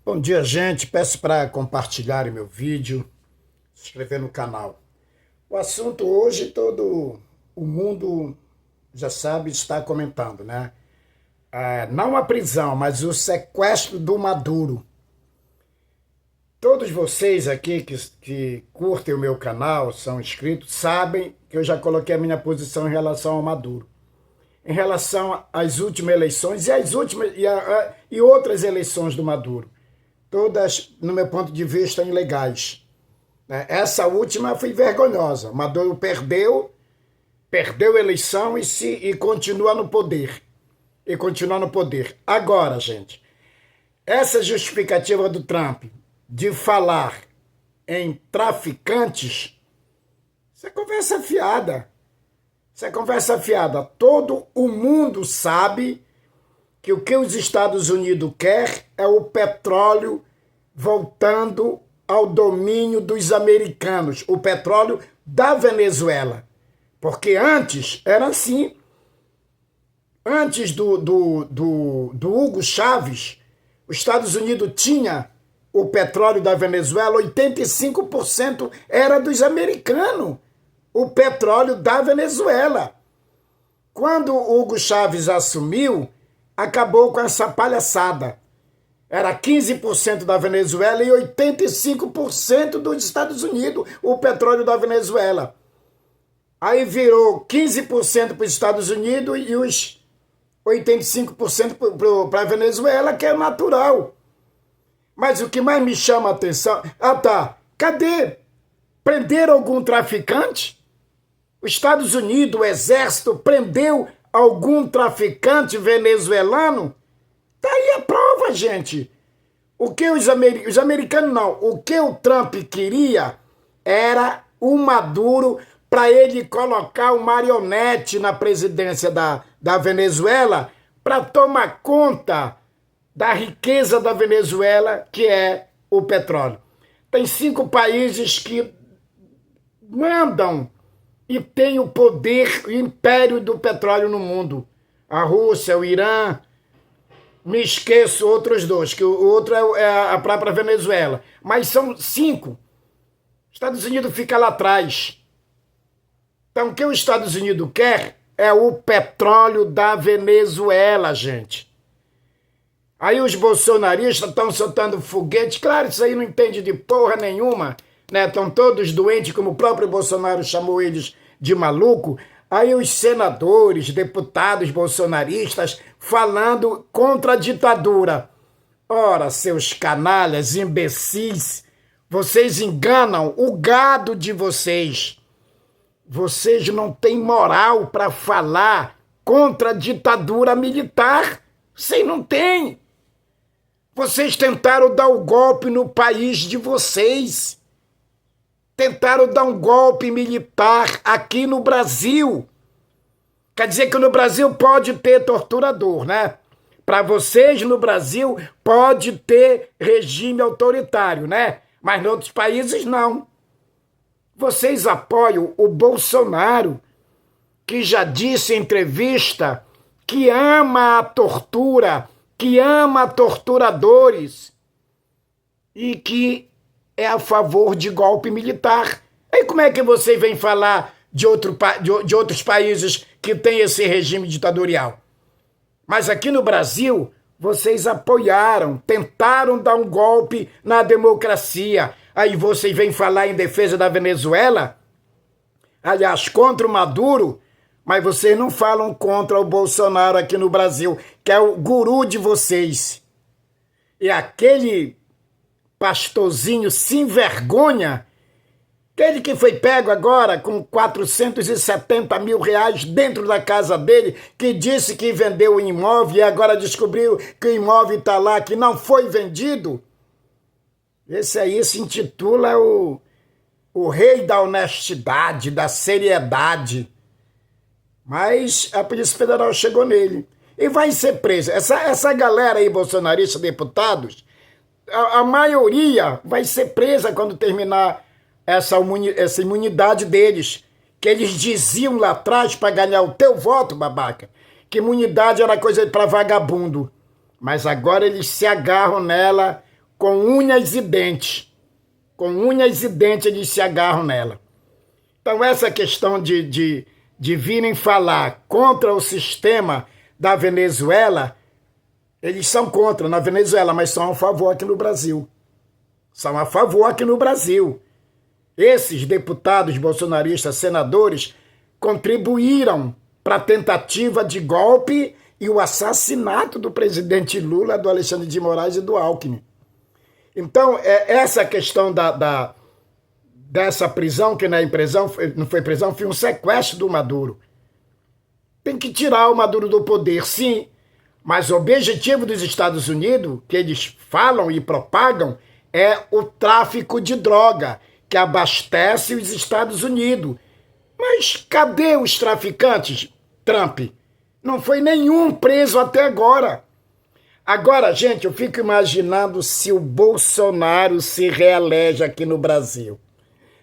Bom dia, gente. Peço para compartilharem meu vídeo, se inscrever no canal. O assunto hoje todo o mundo já sabe, está comentando, né? Não a prisão, mas o sequestro do Maduro. Todos vocês aqui que curtem o meu canal, são inscritos, sabem que eu já coloquei a minha posição em relação ao Maduro. Em relação às últimas eleições e outras eleições do Maduro. Todas, no meu ponto de vista, ilegais. Essa última foi vergonhosa. Maduro perdeu a eleição e continua no poder. E continua no poder. Agora, gente, essa justificativa do Trump de falar em traficantes, isso é conversa fiada. Isso é conversa fiada. Todo o mundo sabe que o que os Estados Unidos quer é o petróleo voltando ao domínio dos americanos, o petróleo da Venezuela. Porque antes era assim. Antes do Hugo Chávez, os Estados Unidos tinha o petróleo da Venezuela, 85% era dos americanos, o petróleo da Venezuela. Quando o Hugo Chávez assumiu, acabou com essa palhaçada. Era 15% da Venezuela e 85% dos Estados Unidos, o petróleo da Venezuela. Aí virou 15% para os Estados Unidos e os 85% para a Venezuela, que é natural. Mas o que mais me chama a atenção... cadê? Prenderam algum traficante? Os Estados Unidos, o exército, prendeu algum traficante venezuelano? Tá aí a prova, gente. O que os americanos não. O que o Trump queria era o Maduro para ele colocar o marionete na presidência da Venezuela para tomar conta da riqueza da Venezuela, que é o petróleo. Tem 5 países que mandam e têm o poder, o império do petróleo no mundo. A Rússia, o Irã... Me esqueço outros 2, que o outro é a própria Venezuela. Mas são 5. Estados Unidos fica lá atrás. Então, o que os Estados Unidos quer é o petróleo da Venezuela, gente. Aí os bolsonaristas estão soltando foguete. Claro, isso aí não entende de porra nenhuma, né? Estão todos doentes, como o próprio Bolsonaro chamou eles de maluco. Aí os senadores, deputados bolsonaristas falando contra a ditadura. Ora, seus canalhas, imbecis, vocês enganam o gado de vocês. Vocês não têm moral para falar contra a ditadura militar. Vocês não têm. Vocês tentaram dar o golpe no país de vocês. Tentaram dar um golpe militar aqui no Brasil. Quer dizer que no Brasil pode ter torturador, né? Para vocês, no Brasil, pode ter regime autoritário, né? Mas em outros países, não. Vocês apoiam o Bolsonaro, que já disse em entrevista que ama a tortura, que ama torturadores e que é a favor de golpe militar. Aí como é que você vem falar de outros países que têm esse regime ditatorial? Mas aqui no Brasil, vocês apoiaram, tentaram dar um golpe na democracia. Aí vocês vêm falar em defesa da Venezuela? Aliás, contra o Maduro, mas vocês não falam contra o Bolsonaro aqui no Brasil, que é o guru de vocês. E aquele pastorzinho sem vergonha, aquele que foi pego agora com 470 mil reais dentro da casa dele, que disse que vendeu o imóvel e agora descobriu que o imóvel está lá, que não foi vendido. Esse aí se intitula o rei da honestidade, da seriedade. Mas a Polícia Federal chegou nele e vai ser preso. Essa galera aí, bolsonarista, deputados, a maioria vai ser presa quando terminar essa imunidade deles, que eles diziam lá atrás para ganhar o teu voto, babaca, que imunidade era coisa para vagabundo. Mas agora eles se agarram nela com unhas e dentes. Com unhas e dentes eles se agarram nela. Então essa questão de virem falar contra o sistema da Venezuela, eles são contra na Venezuela, mas são a favor aqui no Brasil. São a favor aqui no Brasil. Esses deputados bolsonaristas, senadores, contribuíram para a tentativa de golpe e o assassinato do presidente Lula, do Alexandre de Moraes e do Alckmin. Então, essa questão dessa prisão, que não é prisão, não foi prisão, foi um sequestro do Maduro. Tem que tirar o Maduro do poder, sim, mas o objetivo dos Estados Unidos, que eles falam e propagam, é o tráfico de droga, que abastece os Estados Unidos. Mas cadê os traficantes, Trump? Não foi nenhum preso até agora. Agora, gente, eu fico imaginando se o Bolsonaro se reelege aqui no Brasil.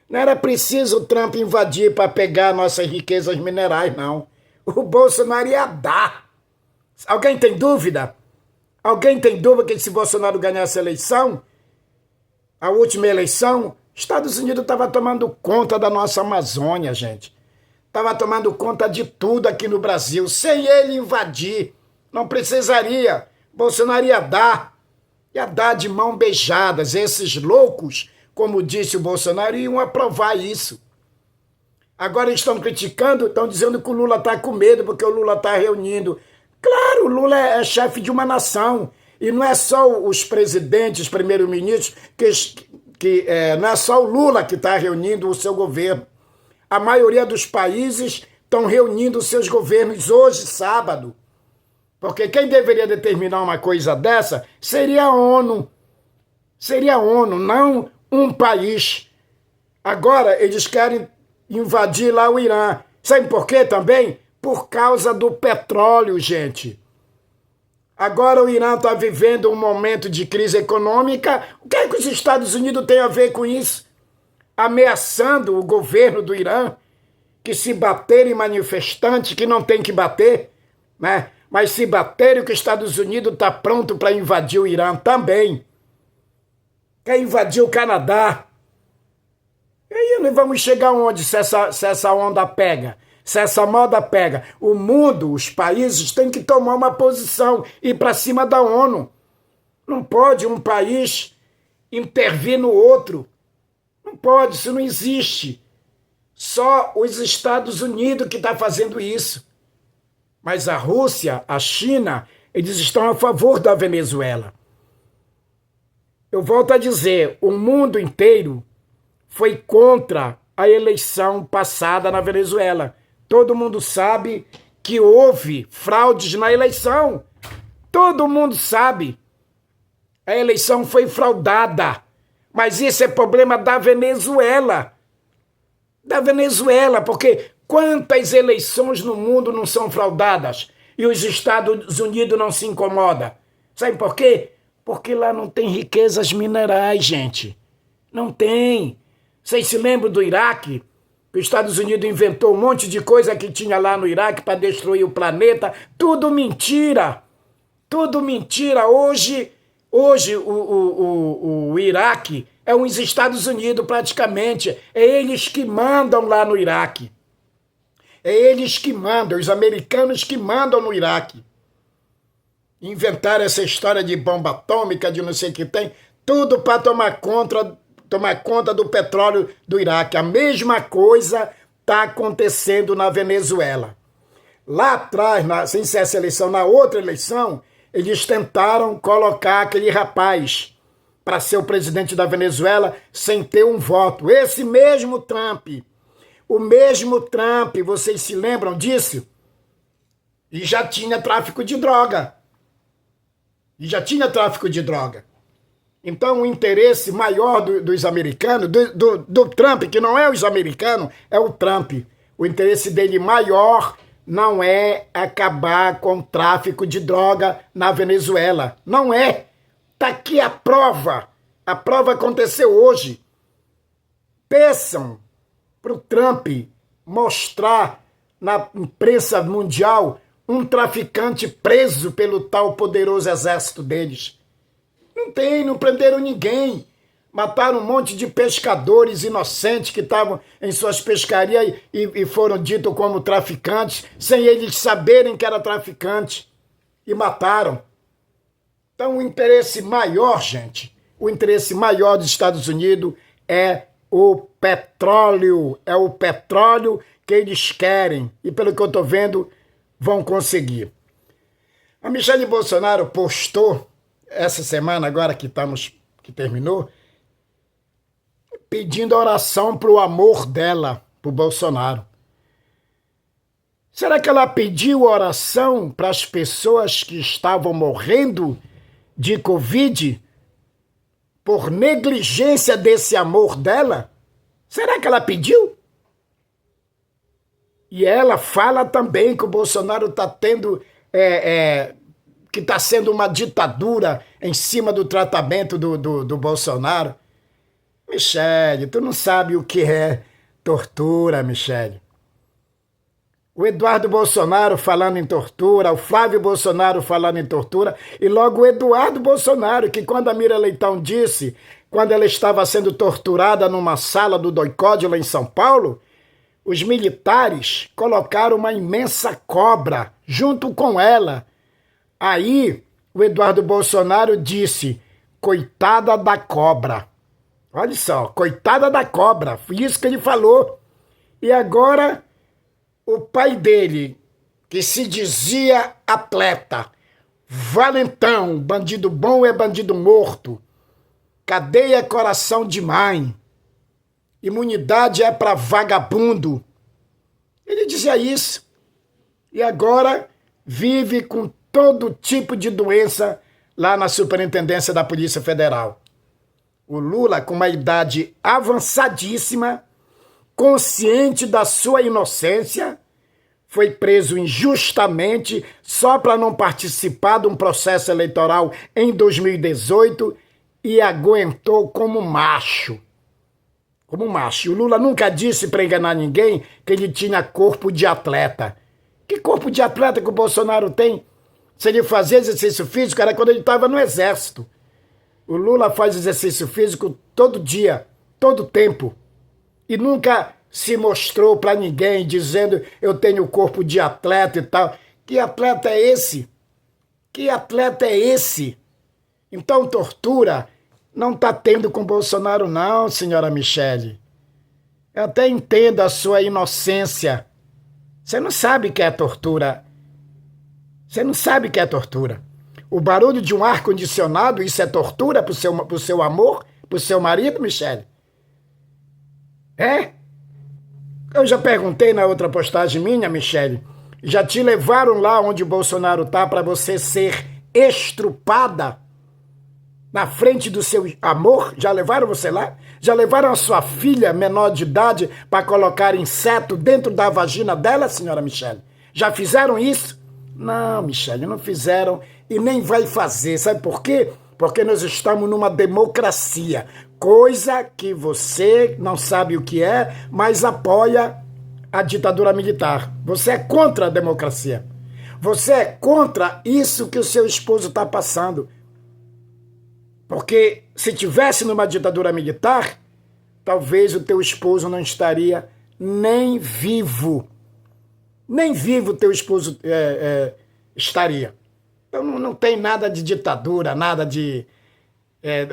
Não era preciso o Trump invadir para pegar nossas riquezas minerais, não. O Bolsonaro ia dar. Alguém tem dúvida? Alguém tem dúvida que se Bolsonaro ganhasse a eleição, a última eleição, Estados Unidos estava tomando conta da nossa Amazônia, gente. Estava tomando conta de tudo aqui no Brasil, sem ele invadir. Não precisaria. Bolsonaro ia dar de mão beijadas. Esses loucos, como disse o Bolsonaro, iam aprovar isso. Agora estão criticando, estão dizendo que o Lula está com medo porque o Lula está reunindo. Claro, o Lula é chefe de uma nação. E não é só os presidentes, primeiros-ministros, não é só o Lula que está reunindo o seu governo. A maioria dos países estão reunindo os seus governos hoje, sábado. Porque quem deveria determinar uma coisa dessa seria a ONU. Seria a ONU, não um país. Agora eles querem invadir lá o Irã. Sabe por quê também? Por causa do petróleo, gente. Agora o Irã está vivendo um momento de crise econômica. O que é que os Estados Unidos têm a ver com isso? Ameaçando o governo do Irã, que se baterem manifestantes, que não tem que bater, né? Mas se baterem, que os Estados Unidos está pronto para invadir o Irã também. Quer invadir o Canadá. E aí nós vamos chegar onde se essa onda pega? Se essa moda pega? O mundo, os países têm que tomar uma posição, ir para cima da ONU. Não pode um país intervir no outro. Não pode, isso não existe. Só os Estados Unidos que estão fazendo isso. Mas a Rússia, a China, eles estão a favor da Venezuela. Eu volto a dizer, o mundo inteiro foi contra a eleição passada na Venezuela. Todo mundo sabe que houve fraudes na eleição. Todo mundo sabe. A eleição foi fraudada. Mas isso é problema da Venezuela. Da Venezuela, porque quantas eleições no mundo não são fraudadas e os Estados Unidos não se incomodam? Sabe por quê? Porque lá não tem riquezas minerais, gente. Não tem. Vocês se lembram do Iraque? Os Estados Unidos inventou um monte de coisa que tinha lá no Iraque para destruir o planeta. Tudo mentira. Tudo mentira. Hoje o Iraque é os Estados Unidos praticamente. É eles que mandam lá no Iraque. É eles que mandam, os americanos que mandam no Iraque. Inventaram essa história de bomba atômica, de não sei o que tem, tudo para tomar conta do petróleo do Iraque. A mesma coisa está acontecendo na Venezuela. Lá atrás, sem ser essa eleição, na outra eleição, eles tentaram colocar aquele rapaz para ser o presidente da Venezuela sem ter um voto. Esse mesmo Trump. O mesmo Trump, vocês se lembram disso? E já tinha tráfico de droga. Então o interesse maior dos americanos, do Trump, que não é os americanos, é o Trump. O interesse dele maior não é acabar com o tráfico de droga na Venezuela. Não é. Está aqui a prova. A prova aconteceu hoje. Peçam para o Trump mostrar na imprensa mundial um traficante preso pelo tal poderoso exército deles. Não tem, não prenderam ninguém. Mataram um monte de pescadores inocentes que estavam em suas pescarias e foram ditos como traficantes, sem eles saberem que era traficante. E mataram. Então o interesse maior, gente, o interesse maior dos Estados Unidos é o petróleo. É o petróleo que eles querem. E pelo que eu estou vendo, vão conseguir. A Michelle Bolsonaro postou essa semana, agora que terminou, pedindo oração para o amor dela, para o Bolsonaro. Será que ela pediu oração para as pessoas que estavam morrendo de Covid por negligência desse amor dela? Será que ela pediu? E ela fala também que o Bolsonaro está tendo... que está sendo uma ditadura em cima do tratamento do Bolsonaro. Michele, tu não sabe o que é tortura, Michele. O Eduardo Bolsonaro falando em tortura, o Flávio Bolsonaro falando em tortura, e logo o Eduardo Bolsonaro, que quando a Mira Leitão disse, quando ela estava sendo torturada numa sala do DOI-CODE lá em São Paulo, os militares colocaram uma imensa cobra junto com ela. Aí o Eduardo Bolsonaro disse, coitada da cobra. Olha só, coitada da cobra, foi isso que ele falou. E agora, o pai dele, que se dizia atleta, valentão, bandido bom é bandido morto, cadeia é coração de mãe, imunidade é para vagabundo. Ele dizia isso. E agora vive com todo tipo de doença lá na Superintendência da Polícia Federal. O Lula, com uma idade avançadíssima, consciente da sua inocência, foi preso injustamente só para não participar de um processo eleitoral em 2018 e aguentou como macho. Como macho. O Lula nunca disse, para enganar ninguém, que ele tinha corpo de atleta. Que corpo de atleta que o Bolsonaro tem? Se ele fazia exercício físico, era quando ele estava no exército. O Lula faz exercício físico todo dia, todo tempo. E nunca se mostrou para ninguém dizendo eu tenho corpo de atleta e tal. Que atleta é esse? Que atleta é esse? Então tortura não está tendo com Bolsonaro não, senhora Michele. Eu até entendo a sua inocência. Você não sabe o que é tortura. Você não sabe o que é tortura. O barulho de um ar-condicionado, isso é tortura pro seu amor? Pro seu marido, Michele? É? Eu já perguntei na outra postagem minha, Michele. Já te levaram lá onde o Bolsonaro tá para você ser estrupada na frente do seu amor? Já levaram você lá? Já levaram a sua filha menor de idade para colocar inseto dentro da vagina dela, senhora Michele? Já fizeram isso? Não, Michele, não fizeram e nem vai fazer. Sabe por quê? Porque nós estamos numa democracia, coisa que você não sabe o que é, mas apoia a ditadura militar. Você é contra a democracia. Você é contra isso que o seu esposo está passando. Porque se tivesse numa ditadura militar, talvez o teu esposo não estaria nem vivo. Nem vivo teu esposo estaria. Então não tem nada de ditadura, nada de...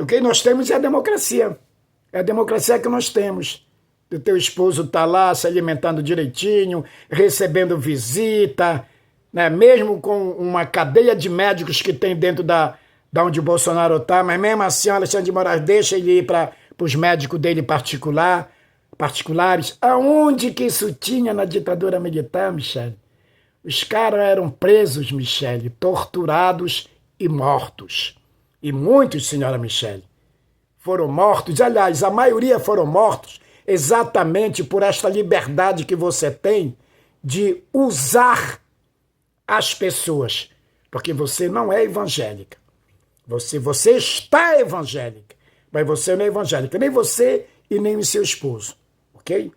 o que nós temos é a democracia. É a democracia que nós temos. O teu esposo está lá se alimentando direitinho, recebendo visita, né? Mesmo com uma cadeia de médicos que tem dentro da onde o Bolsonaro está, mas mesmo assim o Alexandre de Moraes deixa ele ir para os médicos dele particulares. Aonde que isso tinha na ditadura militar, Michele? Os caras eram presos, Michele, torturados e mortos. E muitos, senhora Michele, foram mortos. Aliás, a maioria foram mortos exatamente por esta liberdade que você tem de usar as pessoas. Porque você não é evangélica. Você está evangélica, mas você não é evangélica. Nem você e nem o seu esposo. Ok?